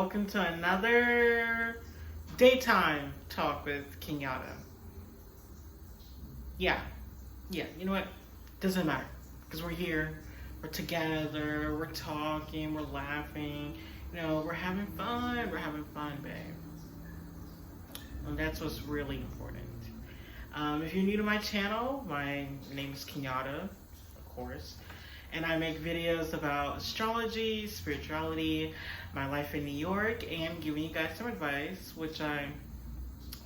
welcome to another daytime talk with Kenyatta. Yeah, you know what? Doesn't matter, because we're here, we're together, we're talking, we're laughing, we're having fun, babe. And that's what's really important. If you're new to my channel, my name is Kenyatta, of course. And I make videos about astrology, spirituality, my life in New York, and giving you guys some advice, which I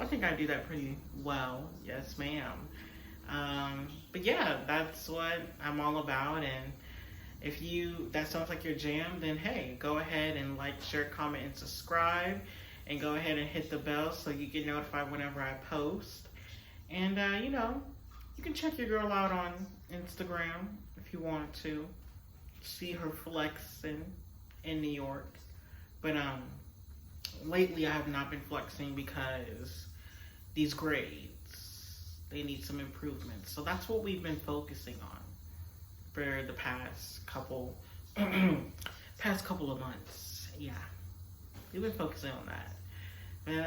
think I do that pretty well. Yes, ma'am. But yeah, that's what I'm all about. And if that sounds like your jam, then hey, go ahead and like, share, comment, and subscribe. And go ahead and hit the bell so you get notified whenever I post. And, you can check your girl out on Instagram if you want to see her flexing in New York. But lately I have not been flexing because these grades, they need some improvements. So that's what we've been focusing on for the past couple of months. Yeah, we've been focusing on that. But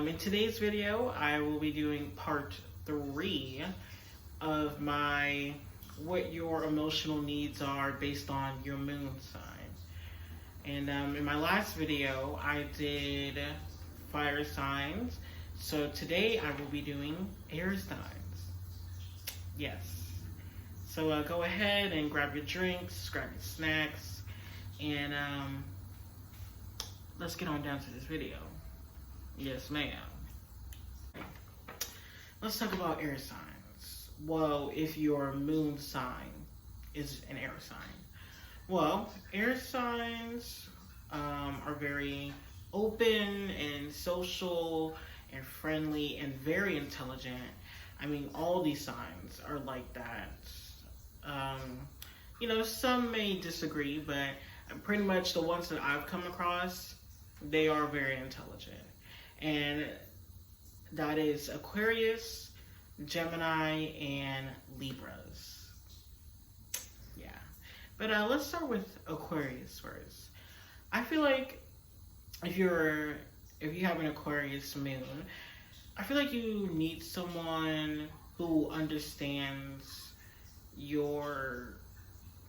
in today's video, I will be doing part 3 of my what your emotional needs are based on your moon sign. And in my last video, I did fire signs. So today I will be doing air signs. Yes. So go ahead and grab your drinks, grab your snacks, and let's get on down to this video. Yes, ma'am. Let's talk about air signs. Well, if your moon sign is an air sign. Well, air signs are very open and social and friendly and very intelligent. I mean, all these signs are like that. Some may disagree, but pretty much the ones that I've come across, they are very intelligent. And that is Aquarius, Gemini, and Libras. Yeah. But let's start with Aquarius first. I feel like if you have an Aquarius moon, I feel like you need someone who understands your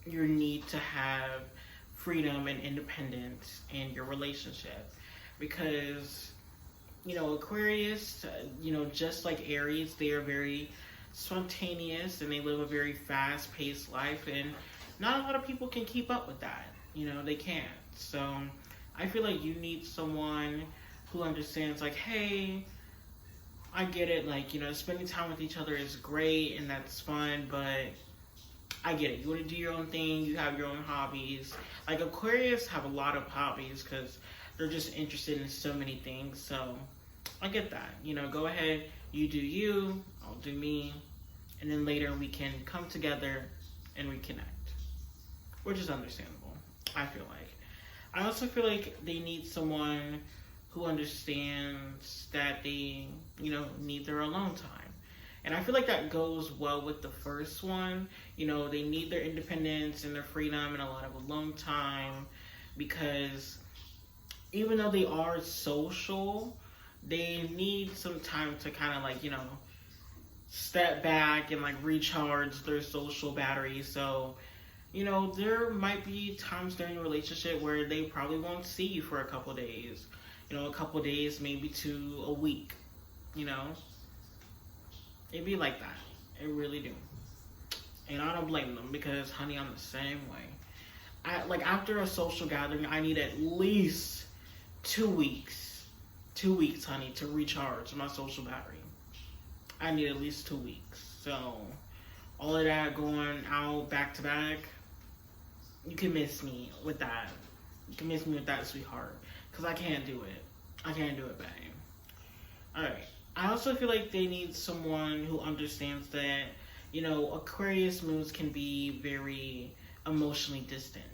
need to have freedom and independence in your relationship. Because Aquarius, just like Aries, they are very spontaneous and they live a very fast-paced life, and not a lot of people can keep up with that. They can't. So I feel like you need someone who understands, like, hey, I get it, like, spending time with each other is great and that's fun, but I get it. You want to do your own thing, you have your own hobbies. Like, Aquarius have a lot of hobbies because they're just interested in so many things. So I get that. Go ahead, you do you, I'll do me, and then later we can come together and reconnect, which is understandable, I feel like. I also feel like they need someone who understands that they, need their alone time. And I feel like that goes well with the first one. They need their independence and their freedom and a lot of alone time, because even though they are social, they need some time to kind of like, step back and like recharge their social battery. So, there might be times during your relationship where they probably won't see you for a couple days. A couple days, maybe to a week. It'd be like that. It really do. And I don't blame them, because, honey, I'm the same way. After a social gathering, I need at least 2 weeks. 2 weeks, honey, to recharge my social battery. I need at least 2 weeks. So, all of that going out back to back, you can miss me with that. You can miss me with that, sweetheart. Because I can't do it. I can't do it, babe. Alright. I also feel like they need someone who understands that, Aquarius moons can be very emotionally distant.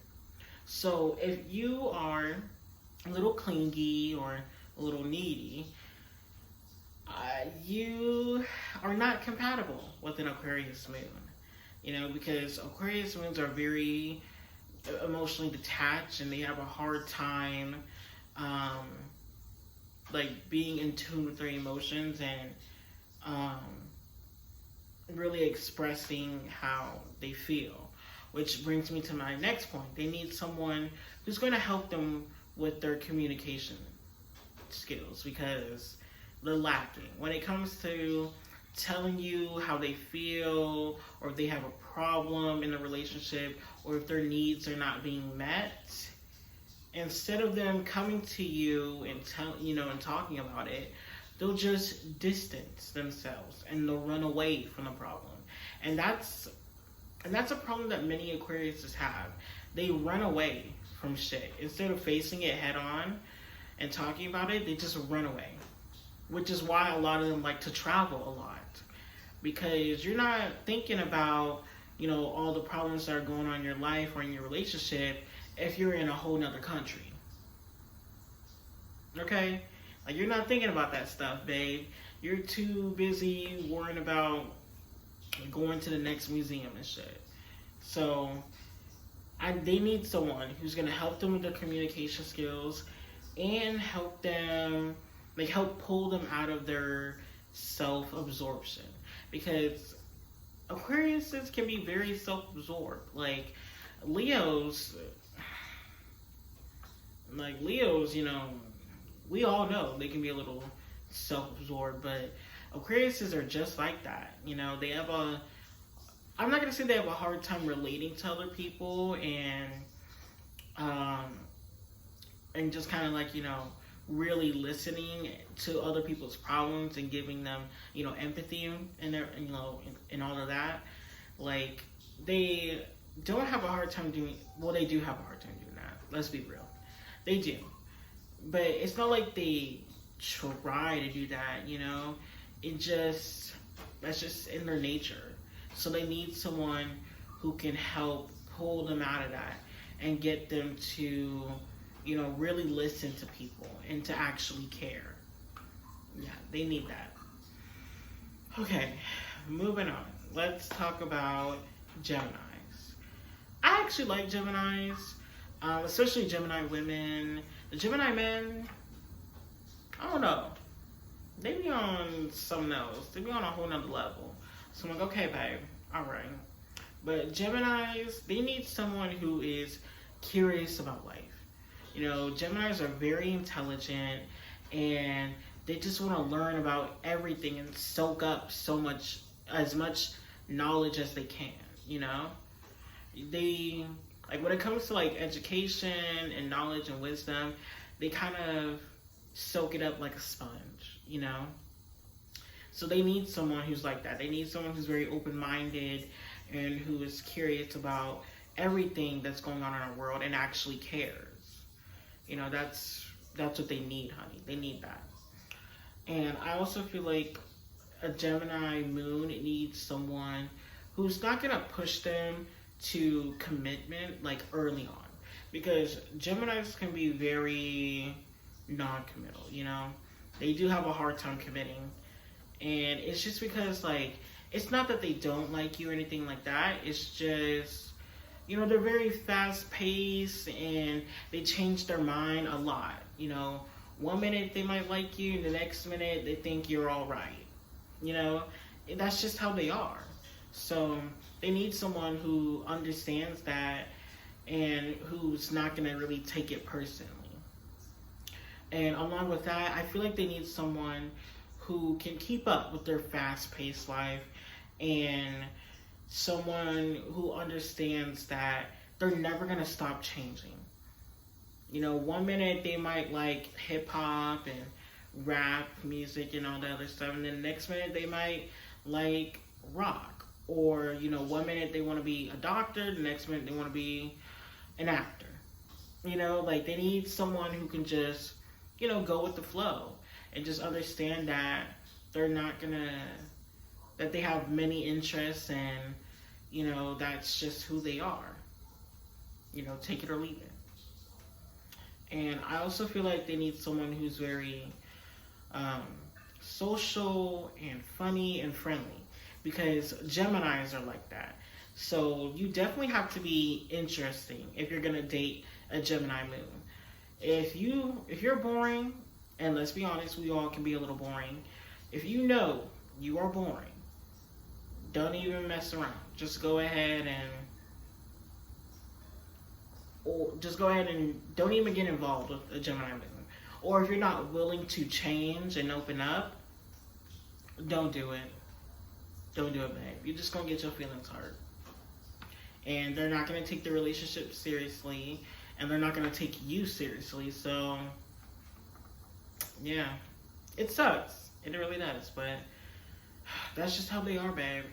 So if you are a little clingy or a little needy, you are not compatible with an Aquarius moon. Because Aquarius moons are very emotionally detached, and they have a hard time like being in tune with their emotions and really expressing how they feel. Which brings me to my next point. They need someone who's going to help them with their communication skills, because they're lacking when it comes to telling you how they feel, or if they have a problem in a relationship, or if their needs are not being met. Instead of them coming to you and and talking about it, they'll just distance themselves and they'll run away from the problem. And that's a problem that many Aquariuses have. They run away from shit. Instead of facing it head on and talking about it, they just run away. Which is why a lot of them like to travel a lot. Because you're not thinking about, all the problems that are going on in your life or in your relationship if you're in a whole nother country. Okay? Like, you're not thinking about that stuff, babe. You're too busy worrying about going to the next museum and shit. So, they need someone who's going to help them with their communication skills and help them, help pull them out of their self-absorption. Because Aquariuses can be very self-absorbed. Leos, we all know they can be a little self-absorbed, but Aquariuses are just like that. They have I'm not going to say they have a hard time relating to other people and just kind of really listening to other people's problems and giving them, empathy and their, and all of that. They don't have a hard time doing, they do have a hard time doing that. Let's be real. They do. But it's not like they try to do that, that's just in their nature. So they need someone who can help pull them out of that and get them to, really listen to people and to actually care. Yeah, they need that. Okay, moving on. Let's talk about Geminis. I actually like Geminis, especially Gemini women. The Gemini men, I don't know. They be on something else. They be on a whole nother level. So I'm like, okay, babe, all right. But Geminis, they need someone who is curious about life. Geminis are very intelligent and they just want to learn about everything and soak up as much knowledge as they can, They, when it comes to education and knowledge and wisdom, they kind of soak it up like a sponge, So they need someone who's like that. They need someone who's very open-minded and who is curious about everything that's going on in our world and actually cares. That's what they need, honey. They need that. And I also feel like a Gemini moon needs someone who's not going to push them to commitment early on. Because Geminis can be very non-committal, They do have a hard time committing. And it's just because, it's not that they don't like you or anything like that. It's just, they're very fast-paced and they change their mind a lot. 1 minute they might like you, and the next minute they think you're all right. That's just how they are. So they need someone who understands that and who's not going to really take it personally. And along with that, I feel like they need someone who can keep up with their fast-paced life and someone who understands that they're never going to stop changing. 1 minute they might like hip-hop and rap music and all that other stuff, and then the next minute they might like rock. Or, 1 minute they want to be a doctor, the next minute they want to be an actor. They need someone who can just, go with the flow and just understand that they're not gonna, that they have many interests and, that's just who they are. Take it or leave it. And I also feel like they need someone who's very social and funny and friendly. Because Geminis are like that. So you definitely have to be interesting if you're gonna date a Gemini moon. If you're boring, and let's be honest, we all can be a little boring. If you know you are boring, don't even mess around. Just go ahead and don't even get involved with a Gemini moon. Or if you're not willing to change and open up, don't do it. Don't do it, babe. You're just gonna get your feelings hurt. And they're not gonna take the relationship seriously, and they're not gonna take you seriously. So yeah, it sucks. It really does, but that's just how they are, babe.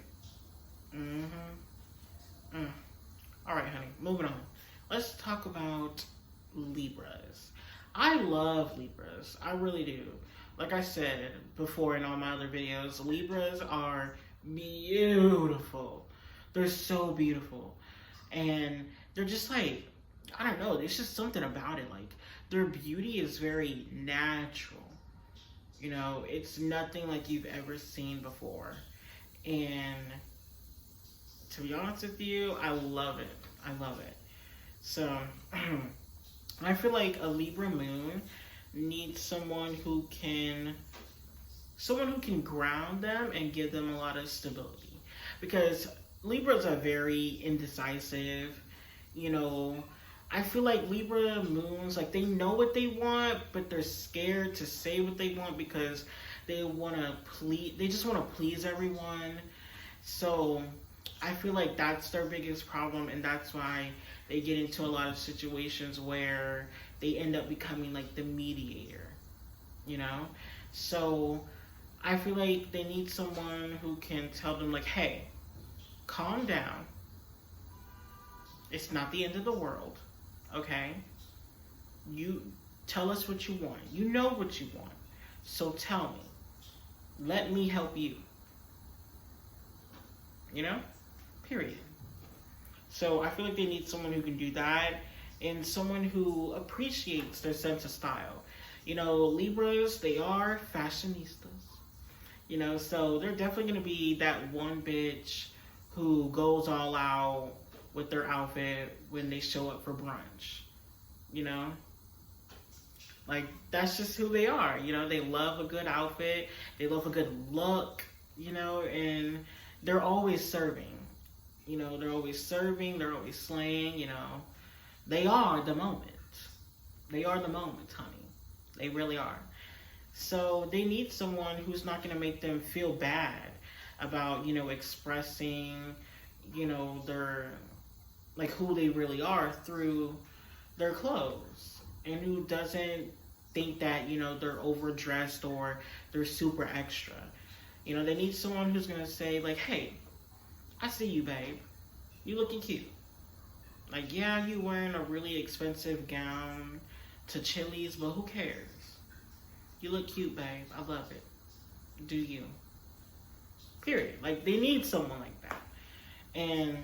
All right, honey, moving on. Let's talk about Libras. I love Libras. I really do. Like I said before in all my other videos, Libras are beautiful. They're so beautiful. And they're just like, I don't know, there's just something about it. Like, their beauty is very natural. You know, it's nothing like you've ever seen before. And to be honest with you, I love it. I love it. So, I feel like a Libra moon needs someone who can ground them and give them a lot of stability. Because Libras are very indecisive. You know, I feel like Libra moons, like, they know what they want, but they're scared to say what they want because they just want to please everyone. So I feel like that's their biggest problem, and that's why they get into a lot of situations where they end up becoming like the mediator, you know? So I feel like they need someone who can tell them, like, hey, calm down. It's not the end of the world, okay? You tell us what you want. You know what you want. So tell me. Let me help you. You know? Period. So I feel like they need someone who can do that, and someone who appreciates their sense of style. You know, Libras, they are fashionistas. You know, so they're definitely going to be that one bitch who goes all out with their outfit when they show up for brunch. You know? Like, that's just who they are. You know, they love a good outfit. They love a good look, you know, and they're always serving. You know, they're always serving, they're always slaying, you know. They are the moment. They are the moment, honey. They really are. So they need someone who's not going to make them feel bad about, you know, expressing, you know, their, like, who they really are through their clothes. And who doesn't think that, you know, they're overdressed or they're super extra. You know, they need someone who's going to say, like, hey, I see you, babe. You looking cute. Like, yeah, you wearing a really expensive gown to Chili's, but who cares? You look cute, babe. I love it. Do you? Period. Like, they need someone like that. And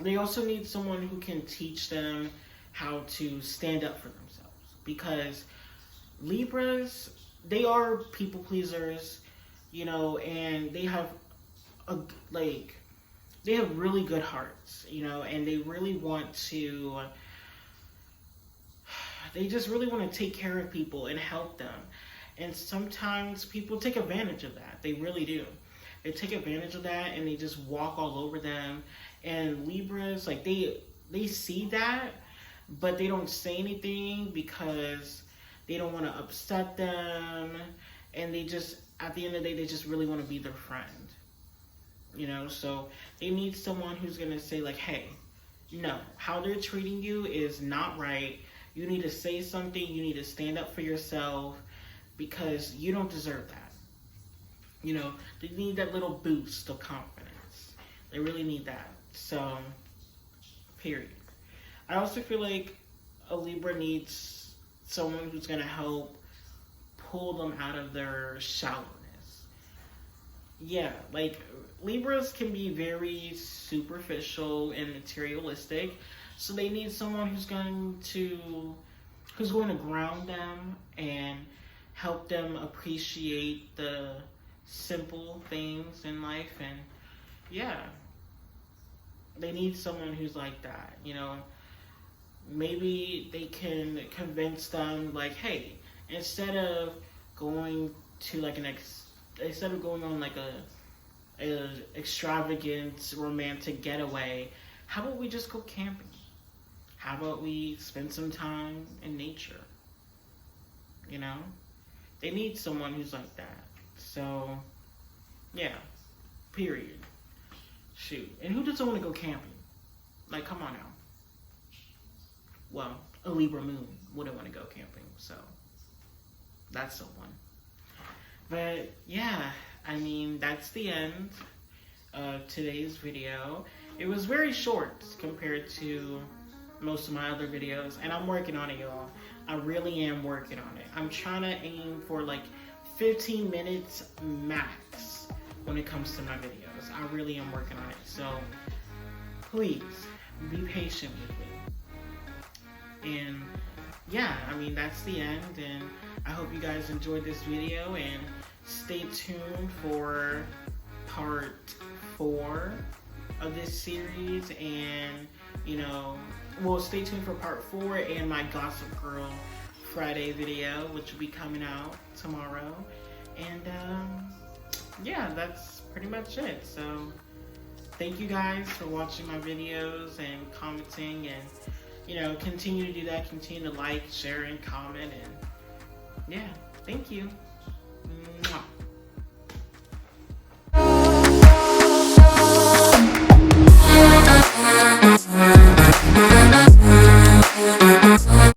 they also need someone who can teach them how to stand up for themselves. Because Libras, they are people pleasers, you know, and they have they have really good hearts, you know, and they really want to, they just really want to take care of people and help them. And sometimes people take advantage of that. They really do. They take advantage of that and they just walk all over them. And Libras, like, they see that, but they don't say anything because they don't want to upset them. And they just, at the end of the day, they just really want to be their friend. You know, so they need someone who's going to say, like, hey, no, how they're treating you is not right. You need to say something. You need to stand up for yourself because you don't deserve that. You know, they need that little boost of confidence. They really need that. So, period. I also feel like a Libra needs someone who's going to help pull them out of their shallowness. Yeah, like, Libras can be very superficial and materialistic, so they need someone who's going to ground them and help them appreciate the simple things in life. And yeah, They need someone who's like that, you know. Maybe they can convince them, like, hey, instead of going to like instead of going on like a extravagant romantic getaway, how about we just go camping? How about we spend some time in nature? You know, they need someone who's like that. So, yeah, period. Shoot. And who doesn't want to go camping? Like, come on now. Well, a Libra moon wouldn't want to go camping, so that's someone. But yeah, I mean, that's the end of today's video. It was very short compared to most of my other videos, and I'm working on it, y'all. I really am working on it. I'm trying to aim for like 15 minutes max when it comes to my videos. I really am working on it, so please be patient with me. And yeah, I mean, that's the end, and I hope you guys enjoyed this video, and stay tuned for part 4 of this series. And you know, well, stay tuned for part 4 and my Gossip Girl Friday video, which will be coming out tomorrow. And yeah, that's pretty much it. So thank you guys for watching my videos and commenting, and you know, continue to do that. Continue to like, share, and comment. And yeah, thank you. Mwah.